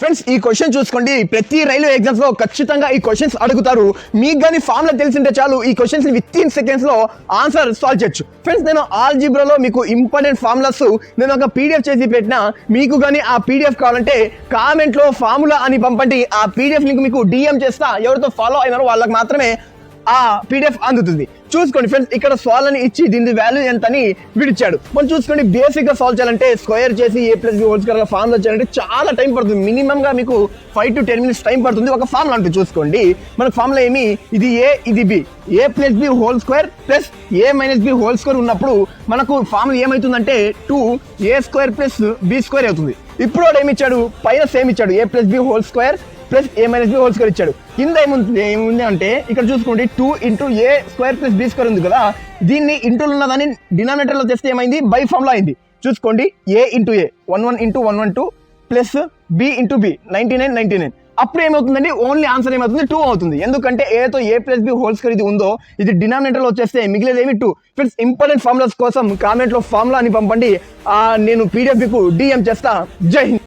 Friends ఈ question చూసుకోండి, ప్రతి రైల్వే ఎగ్జామ్స్ లో ఖచ్చితంగా ఈ క్వశ్చన్స్ అడుగుతారు. మీకు కానీ ఫార్ములా తెలిసింటే చాలు ఈ క్వశ్చన్స్ విత్ సెకండ్స్ లో ఆన్సర్ సాల్వ్ చేయొచ్చు. ఫ్రెండ్స్ నేను ఆల్జీబ్రాలో మీకు ఇంపార్టెంట్ ఫార్ములాస్ నేను ఒక పీడిఎఫ్ చేసి పెట్టినా, మీకు కానీ ఆ పీడిఎఫ్ కావాలంటే కామెంట్ లో ఫార్ములా అని పంపండి. ఆ పీడిఎఫ్ లింక్ మీకు డిఎం చేస్తా, ఎవరితో ఫాలో అయినారో వాళ్ళకి మాత్రమే ఆ పీడిఎఫ్ అందుతుంది. చూసుకోండి ఫ్రెండ్స్, ఇక్కడ సాల్వ్ అని ఇచ్చి దీని వాల్యూ ఎంత అని విడిచాడు. మనం చూసుకోండి, బేసిక్ గా సాల్వ్ చేయాలంటే స్క్వేర్ చేసి a+b² ఫార్ములా చేయాలంటే చాలా టైం పడుతుంది. మినిమం గా మీకు 5 to 10 minutes టైం పడుతుంది ఒక ఫార్ములా అంటే. చూసుకోండి మనకు ఫార్ములా ఏమి, ఇది a ఇది b, a+b² ప్లస్ a-b² ఉన్నప్పుడు మనకు ఫార్ములా ఏమవుతుందంటే 2a² + b² అవుతుంది. ఇప్పుడు వాడు ఏమి ఇచ్చాడు, పైన సేమ్ ఇచ్చాడు, a+b² ప్లస్ a-b² ఇచ్చాడు. కింద ఏముంది అంటే ఇక్కడ చూసుకోండి 2 × a² + b² ఉంది కదా, దీన్ని ఇంటూలు ఉన్నదాన్ని డినామినేటర్ లో తెస్తే ఏమైంది, బై ఫార్ములా అయింది. చూసుకోండి a × a 11 × 112 plus b × b 99. అప్పుడు ఏమవుతుందండి, ఓన్లీ ఆన్సర్ ఏమవుతుంది 2 అవుతుంది. ఎందుకంటే ఏతో a+b² ఇది ఉందో ఇది డినామినేటర్ లో వచ్చేస్తే మిగిలేదు ఏమి 2. ఫ్రెండ్స్ ఇంపార్టెంట్ ఫార్ములాస్ కోసం కామెంట్ లో ఫార్ములా అని పంపండి, నేను పీడిఎఫ్ మీకు డిఎం చేస్తా. జై హింద్.